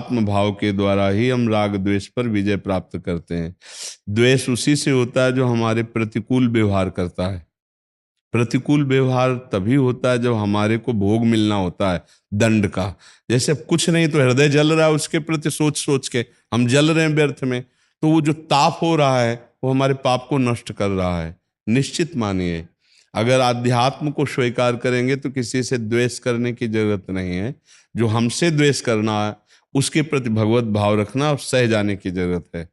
अध्यात्म भाव के द्वारा ही हम राग द्वेष पर विजय प्राप्त करते हैं। द्वेष उसी से होता है जो हमारे प्रतिकूल व्यवहार करता है। प्रतिकूल व्यवहार तभी होता है जब हमारे को भोग मिलना होता है दंड का। जैसे कुछ नहीं तो हृदय जल रहा है, उसके प्रति सोच सोच के हम जल रहे हैं व्यर्थ में, तो वो जो ताप हो रहा है वो हमारे पाप को नष्ट कर रहा है। निश्चित मानिए, अगर आध्यात्म को स्वीकार करेंगे तो किसी से द्वेष करने की जरूरत नहीं है। जो हमसे द्वेष करना है उसके प्रति भगवत भाव रखना और सह जाने की जरूरत है।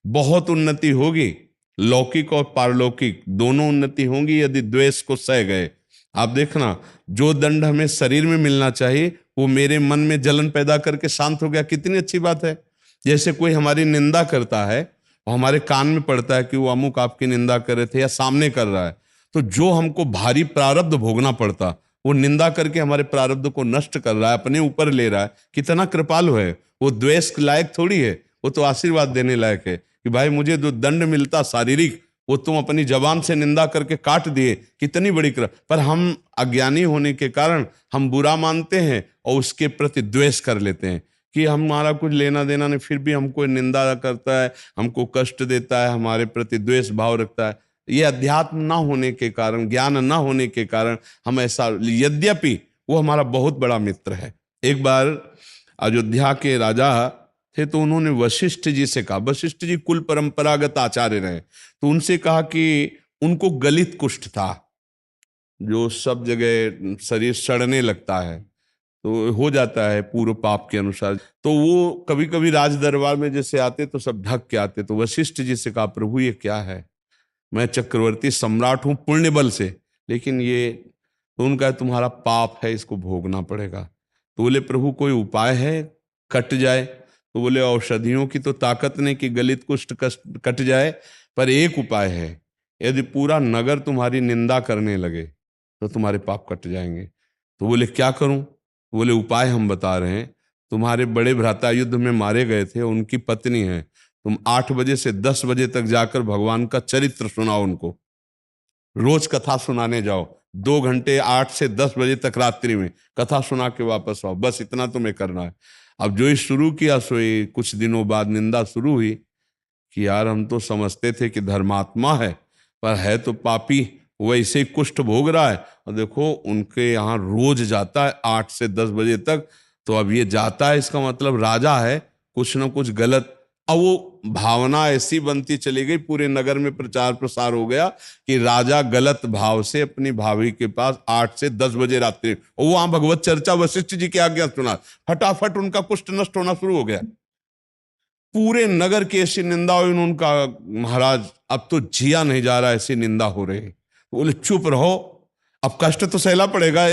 बहुत उन्नति होगी, लौकिक और पारलौकिक दोनों उन्नति होंगी यदि द्वेष को सह गए। आप देखना, जो दंड हमें शरीर में मिलना चाहिए वो मेरे मन में जलन पैदा करके शांत हो गया, कितनी अच्छी बात है। जैसे कोई हमारी निंदा करता है और हमारे कान में पड़ता है कि वो अमुक आपकी निंदा कर रहे थे या सामने कर रहा है, तो जो हमको भारी प्रारब्ध भोगना पड़ता वो निंदा करके हमारे प्रारब्ध को नष्ट कर रहा है, अपने ऊपर ले रहा है। कितना कृपालु है वो। द्वेष लायक थोड़ी है, वो तो आशीर्वाद देने लायक है कि भाई मुझे जो दंड मिलता शारीरिक वो तुम अपनी जबान से निंदा करके काट दिए, कितनी बड़ी कृपा। पर हम अज्ञानी होने के कारण हम बुरा मानते हैं और उसके प्रति द्वेष कर लेते हैं कि हमारा कुछ लेना देना नहीं, फिर भी हमको निंदा करता है, हमको कष्ट देता है, हमारे प्रति द्वेष भाव रखता है। ये अध्यात्म ना होने के कारण, ज्ञान ना होने के कारण हम ऐसा, यद्यपि वो हमारा बहुत बड़ा मित्र है। एक बार अयोध्या के राजा थे तो उन्होंने वशिष्ठ जी से कहा, वशिष्ठ जी कुल परंपरागत आचार्य रहे, तो उनसे कहा कि उनको गलित कुष्ठ था, जो सब जगह शरीर सड़ने लगता है, तो हो जाता है पूर्व पाप के अनुसार। तो वो कभी कभी राज दरबार में जैसे आते तो सब ढक के आते। तो वशिष्ठ जी से कहा, प्रभु ये क्या है, मैं चक्रवर्ती सम्राट हूं पुण्य बल से, लेकिन ये, तो उनका तुम्हारा पाप है, इसको भोगना पड़ेगा। तो बोले प्रभु कोई उपाय है कट जाए? तो बोले औषधियों की तो ताकत नहीं कि गलित कुष्ठ कट जाए, पर एक उपाय है, यदि पूरा नगर तुम्हारी निंदा करने लगे तो तुम्हारे पाप कट जाएंगे। तो बोले क्या करूं? बोले उपाय हम बता रहे हैं, तुम्हारे बड़े भ्राता युद्ध में मारे गए थे, उनकी पत्नी है, तुम 8 बजे से 10 बजे तक जाकर भगवान का चरित्र सुनाओ उनको, रोज कथा सुनाने जाओ, 2 घंटे 8 से 10 बजे तक रात्रि में कथा सुना के वापस आओ, बस इतना तुम्हें करना है। अब जो ही शुरू किया सोई, कुछ दिनों बाद निंदा शुरू हुई कि यार हम तो समझते थे कि धर्मात्मा है, पर है तो पापी, वैसे ही कुष्ठ भोग रहा है। और देखो उनके यहाँ रोज जाता है 8 से 10 बजे तक, तो अब ये जाता है इसका मतलब राजा है, कुछ ना कुछ गलत। अब वो भावना ऐसी बनती चली गई, पूरे नगर में प्रचार प्रसार हो गया कि राजा गलत भाव से अपनी भाभी के पास 8 से 10 बजे रात्रि, और वहां भगवत चर्चा वशिष्ठ जी की आज्ञा सुना, फटाफट उनका कुष्ठ नष्ट होना शुरू हो गया। पूरे नगर की ऐसी निंदा हुई, उनका महाराज अब तो जिया नहीं जा रहा, ऐसी निंदा हो रही। बोले चुप रहो, अब कष्ट तो सहला पड़ेगा,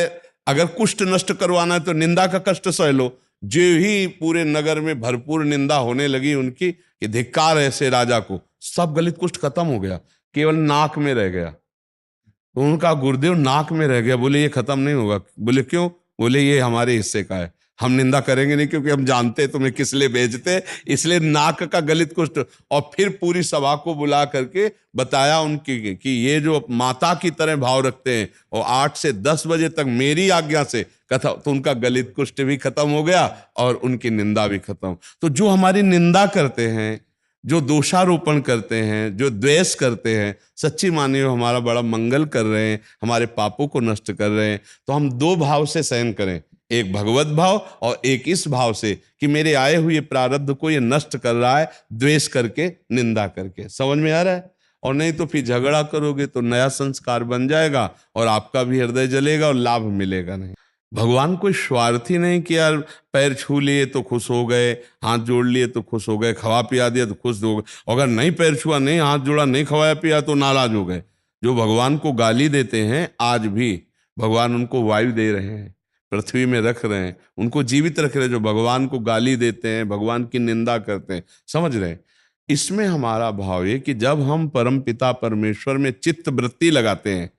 अगर कुष्ठ नष्ट करवाना है तो निंदा का कष्ट सह लो। जो ही पूरे नगर में भरपूर निंदा होने लगी उनकी कि धिक्कार है ऐसे राजा को, सब गलित कुष्ठ खत्म हो गया, केवल नाक में रह गया। तो उनका गुरुदेव नाक में रह गया। बोले ये खत्म नहीं होगा। बोले क्यों? बोले ये हमारे हिस्से का है, हम निंदा करेंगे नहीं, क्योंकि हम जानते तुम्हें किस लिए भेजते, इसलिए नाक का गलित कुष्ठ। और फिर पूरी सभा को बुला करके बताया उनकी कि ये जो माता की तरह भाव रखते हैं और 8 से 10 बजे तक मेरी आज्ञा से कथा, तो उनका गलित कुष्ठ भी खत्म हो गया और उनकी निंदा भी खत्म। तो जो हमारी निंदा करते हैं, जो दोषारोपण करते हैं, जो द्वेष करते हैं, सच्ची मानिए हमारा बड़ा मंगल कर रहे हैं, हमारे पापों को नष्ट कर रहे हैं। तो हम 2 भाव से सहन करें, एक भगवत भाव और एक इस भाव से कि मेरे आए हुए प्रारब्ध को ये नष्ट कर रहा है, द्वेष करके, निंदा करके। समझ में आ रहा है? और नहीं तो फिर झगड़ा करोगे तो नया संस्कार बन जाएगा और आपका भी हृदय जलेगा और लाभ मिलेगा नहीं। भगवान कोई स्वार्थी नहीं कि यार पैर छू लिए तो खुश हो गए, हाथ जोड़ लिए तो खुश हो गए, खवा पिया दिया तो खुश हो गए, अगर नहीं पैर छुआ, नहीं हाथ जोड़ा, नहीं खवाया पिया तो नाराज हो गए। जो भगवान को गाली देते हैं, आज भी भगवान उनको वायु दे रहे हैं, पृथ्वी में रख रहे हैं, उनको जीवित रख रहे हैं। जो भगवान को गाली देते हैं, भगवान की निंदा करते हैं, समझ रहे हैं? इसमें हमारा भाव है कि जब हम परम पिता परमेश्वर में चित्त वृत्ति लगाते हैं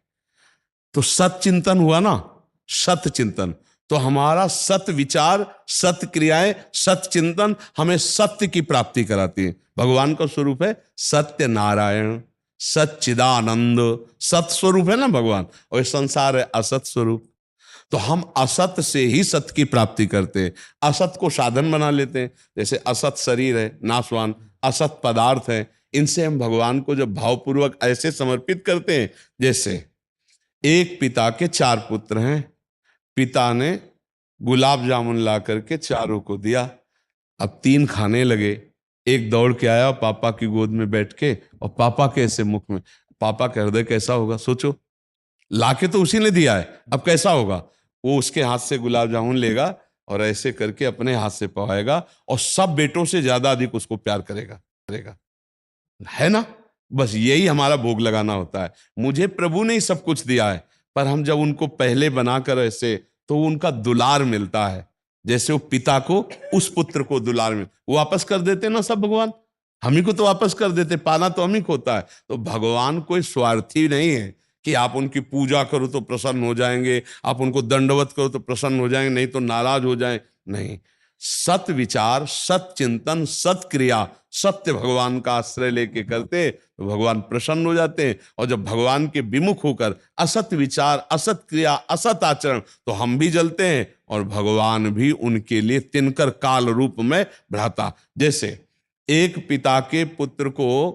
तो सत चिंतन हुआ ना, सत चिंतन, तो हमारा सत विचार, सत क्रियाएं, सत चिंतन हमें सत्य की प्राप्ति कराती है। भगवान का स्वरूप है सत्य नारायण, सच्चिदानंद, सत स्वरूप है ना भगवान, और संसार है असत स्वरूप। तो हम असत से ही सत की प्राप्ति करते हैं, असत को साधन बना लेते हैं। जैसे असत शरीर है नाशवान, असत पदार्थ है, इनसे हम भगवान को जब भावपूर्वक ऐसे समर्पित करते हैं, जैसे एक पिता के 4 पुत्र हैं, पिता ने गुलाब जामुन ला करके चारों को दिया, अब 3 खाने लगे। एक दौड़ के आया पापा की गोद में बैठ के, और पापा के ऐसे मुख में, पापा का हृदय कैसा होगा सोचो, लाके तो उसी ने दिया है, अब कैसा होगा। वो उसके हाथ से गुलाब जामुन लेगा और ऐसे करके अपने हाथ से पवाएगा, और सब बेटों से ज्यादा अधिक उसको प्यार करेगा करेगा, है ना। बस यही हमारा भोग लगाना होता है। मुझे प्रभु ने ही सब कुछ दिया है, पर हम जब उनको पहले बनाकर ऐसे, तो उनका दुलार मिलता है। जैसे वो पिता को उस पुत्र को दुलार मिल, वो वापस कर देते ना सब भगवान, हम ही को तो वापस कर देते, पाना तो हम ही को होता है। तो भगवान कोई स्वार्थी नहीं है कि आप उनकी पूजा करो तो प्रसन्न हो जाएंगे, आप उनको दंडवत करो तो प्रसन्न हो जाएंगे, नहीं तो नाराज हो जाए। नहीं, सत विचार, सत चिंतन, सत क्रिया, सत्य भगवान का आश्रय लेके करते तो भगवान प्रसन्न हो जाते हैं। और जब भगवान के विमुख होकर असत विचार, असत क्रिया, असत आचरण, तो हम भी जलते हैं और भगवान भी उनके लिए तिनकर काल रूप में भ्राता। जैसे एक पिता के पुत्र को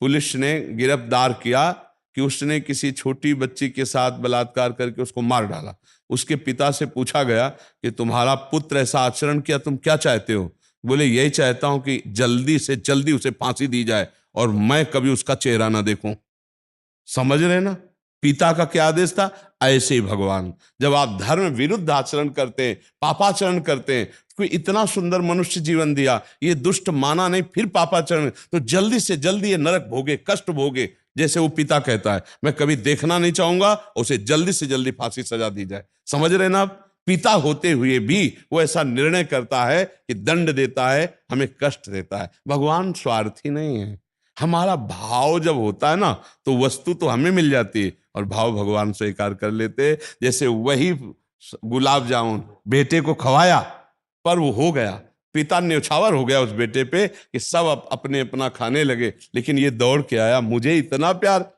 पुलिस ने गिरफ्तार किया कि उसने किसी छोटी बच्ची के साथ बलात्कार करके उसको मार डाला। उसके पिता से पूछा गया कि तुम्हारा पुत्र ऐसा आचरण किया, तुम क्या चाहते हो। बोले यही चाहता हूं कि जल्दी से जल्दी उसे फांसी दी जाए और मैं कभी उसका चेहरा ना देखूं। समझ रहे ना, पिता का क्या आदेश था। ऐसे ही भगवान, जब आप धर्म विरुद्ध आचरण करते हैं, पापाचरण करते हैं, कोई इतना सुंदर मनुष्य जीवन दिया, ये दुष्ट माना नहीं, फिर पापाचरण, तो जल्दी से जल्दी ये नरक भोगे, कष्ट भोगे। जैसे वो पिता कहता है मैं कभी देखना नहीं चाहूंगा, उसे जल्दी से जल्दी फांसी सजा दी जाए। समझ रहे ना आप, पिता होते हुए भी वो ऐसा निर्णय करता है कि दंड देता है, हमें कष्ट देता है। भगवान स्वार्थी नहीं है। हमारा भाव जब होता है ना, तो वस्तु तो हमें मिल जाती है और भाव भगवान स्वीकार कर लेते हैं। जैसे वही गुलाब जामुन बेटे को खवाया, पर वो हो गया, पिता न्यौछावर हो गया उस बेटे पे कि सब अपने अपना खाने लगे, लेकिन ये दौड़ के आया, मुझे इतना प्यार,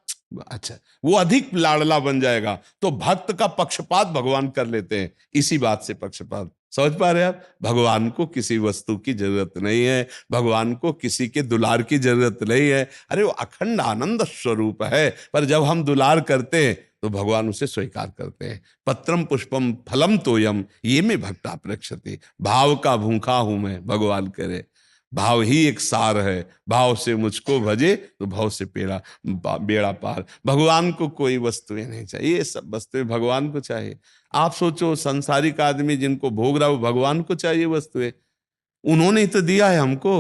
अच्छा वो अधिक लाडला बन जाएगा। तो भक्त का पक्षपात भगवान कर लेते हैं, इसी बात से पक्षपात। समझ पा रहे हैं आप, भगवान को किसी वस्तु की जरूरत नहीं है, भगवान को किसी के दुलार की जरूरत नहीं है। अरे वो अखंड आनंद स्वरूप है, पर जब हम दुलार करते हैं तो भगवान उसे स्वीकार करते हैं। पत्रम पुष्पम फलम तोयम ये में भक्ता प्रक्षति, भाव का भूखा हूं मैं, भगवान करे। भाव ही एक सार है, भाव से मुझको भजे तो भाव से बेड़ा पार। भगवान को कोई वस्तुएं नहीं चाहिए, ये सब वस्तुएं भगवान को चाहिए। आप सोचो संसारिक आदमी जिनको भोग रहा हो, भगवान को चाहिए वस्तुएं, उन्होंने ही तो दिया है हमको।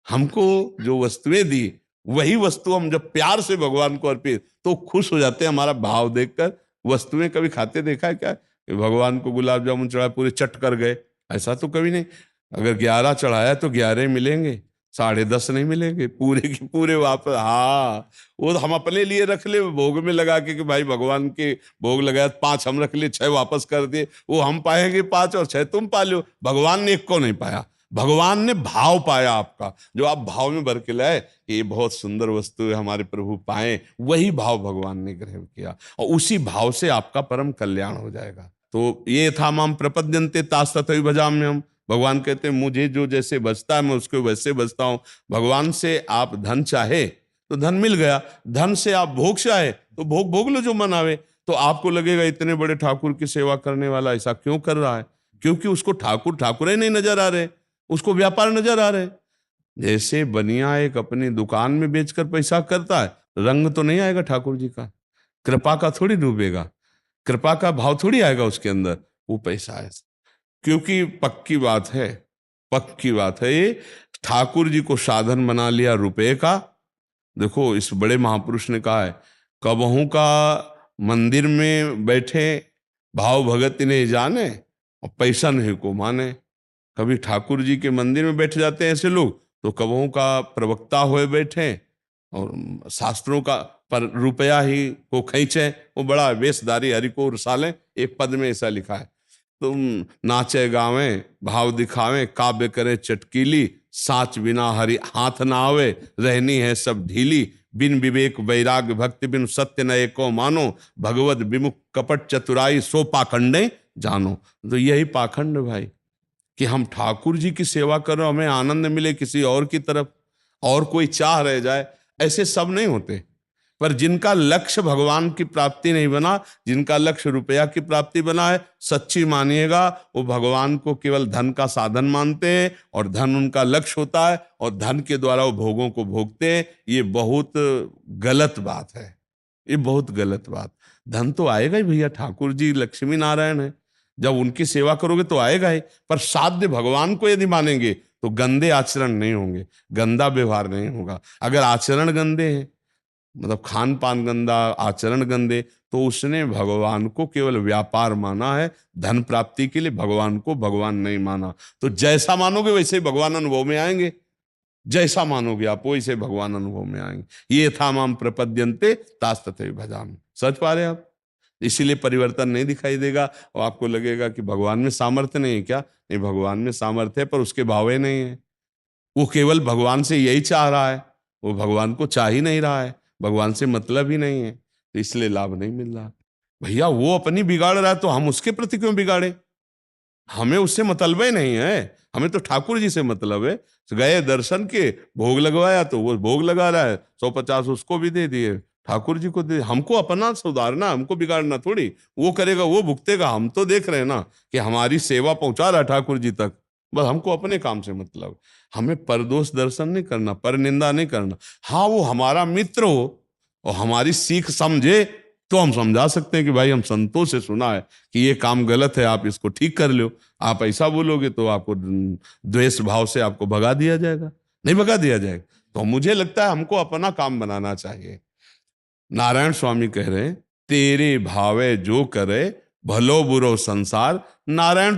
हमको जो वस्तुएं दी, वही वस्तु हम जब प्यार से भगवान को अर्पित, तो खुश हो जाते हैं हमारा भाव देखकर। वस्तुएं कभी खाते देखा है क्या, भगवान को गुलाब जामुन चढ़ाया पूरे चट कर गए, ऐसा तो कभी नहीं। अगर 11 चढ़ाया तो 11 मिलेंगे, 10.5 नहीं मिलेंगे, पूरे के पूरे वापस। हाँ, वो हम अपने लिए रख ले भोग में लगा के कि भाई भगवान के भोग लगाया, 5 हम रख लिए, 6 वापस कर दिए, वो हम पाएंगे 5 और 6 तुम पा लो। भगवान ने एक को नहीं पाया, भगवान ने भाव पाया आपका, जो आप भाव में भर के लाए कि ये बहुत सुंदर वस्तु है, हमारे प्रभु पाए, वही भाव भगवान ने ग्रहण किया, और उसी भाव से आपका परम कल्याण हो जाएगा। तो ये था माम प्रपद्यन्ते तास तथैव भजाम्यहम्। भगवान कहते हैं मुझे जो जैसे बचता है मैं उसको वैसे बचता हूं। भगवान से आप धन चाहे तो धन मिल गया, धन से आप भोग चाहे तो भोग भोग लो जो मन आवे। तो आपको लगेगा इतने बड़े ठाकुर की सेवा करने वाला ऐसा क्यों कर रहा है, क्योंकि उसको ठाकुर ठाकुर ही नहीं नजर आ रहे, उसको व्यापार नजर आ रहे। जैसे बनिया एक अपनी दुकान में बेचकर पैसा करता है, रंग तो नहीं आएगा ठाकुर जी का, कृपा का थोड़ी डूबेगा, कृपा का भाव थोड़ी आएगा उसके अंदर, वो पैसा है। क्योंकि पक्की बात है, पक्की बात है, ये ठाकुर जी को साधन बना लिया रुपए का। देखो इस बड़े महापुरुष ने कहा है, कबहू का मंदिर में बैठे भाव भगत ने जाने और पैसा नहीं को माने। कभी ठाकुर जी के मंदिर में बैठ जाते हैं ऐसे लोग, तो कबहू का प्रवक्ता हुए बैठे और शास्त्रों का पर रुपया ही को खींचे, वो बड़ा वेशधारी हरि को रसाले, एक पद में ऐसा लिखा है, तुम नाचे गावे भाव दिखावे, काव्य करे चटकीली, साच बिना हरि हाथ ना आवे, रहनी है सब ढीली, बिन विवेक वैराग्य भक्ति बिन सत्य न एको मानो, भगवत विमुख कपट चतुराई सो पाखंडे जानो। तो यही पाखंड भाई, कि हम ठाकुर जी की सेवा करो, हमें आनंद मिले किसी और की तरफ, और कोई चाह रह जाए, ऐसे सब नहीं होते। पर जिनका लक्ष्य भगवान की प्राप्ति नहीं बना, जिनका लक्ष्य रुपया की प्राप्ति बना है, सच्ची मानिएगा वो भगवान को केवल धन का साधन मानते हैं, और धन उनका लक्ष्य होता है, और धन के द्वारा वो भोगों को भोगते हैं। ये बहुत गलत बात है, ये बहुत गलत बात। धन तो आएगा ही भैया, ठाकुर जी लक्ष्मी नारायण है, जब उनकी सेवा करोगे तो आएगा ही। पर साध्य भगवान को यदि मानेंगे तो गंदे आचरण नहीं होंगे, गंदा व्यवहार नहीं होगा। अगर आचरण गंदे हैं, मतलब खान पान गंदा, आचरण गंदे, तो उसने भगवान को केवल व्यापार माना है, धन प्राप्ति के लिए भगवान को भगवान नहीं माना। तो जैसा मानोगे वैसे ही भगवान अनुभव में आएंगे, जैसा मानोगे आप वैसे भगवान अनुभव में आएंगे। ये था माम प्रपद्यन्ते तास तथैव भजामि। सच पा रहे आप? इसीलिए परिवर्तन नहीं दिखाई देगा, और आपको लगेगा कि भगवान में सामर्थ्य नहीं है क्या? नहीं, भगवान में सामर्थ्य है, पर उसके भावे नहीं है। वो केवल भगवान से यही चाह रहा है, वो भगवान को चाह ही नहीं रहा है, भगवान से मतलब ही नहीं है, तो इसलिए लाभ नहीं मिल रहा। भैया वो अपनी बिगाड़ रहा है तो हम उसके प्रति क्यों बिगाड़े? हमें उससे मतलब ही नहीं है, हमें तो ठाकुर जी से मतलब है। गए दर्शन के, भोग लगवाया तो वो भोग लगा रहा है, 150 उसको भी दे दिए, ठाकुर जी को दे। हमको अपना सुधारना, हमको बिगाड़ना थोड़ी। वो करेगा वो भुगतेगा, हम तो देख रहे हैं ना कि हमारी सेवा पहुंचा रहा है ठाकुर जी तक, बस हमको अपने काम से मतलब। हमें परदोष दर्शन नहीं करना, पर निंदा नहीं करना। हाँ, वो हमारा मित्र हो और हमारी सीख समझे तो हम समझा सकते हैं कि भाई हम संतों से सुना है कि ये काम गलत है, आप इसको ठीक कर लो। आप ऐसा बोलोगे तो आपको द्वेष भाव से आपको भगा दिया जाएगा, नहीं भगा दिया जाएगा। तो मुझे लगता है हमको अपना काम बनाना चाहिए। नारायण स्वामी कह रहे हैं, तेरे भावे जो करे भलो बुरो संसार। नारायण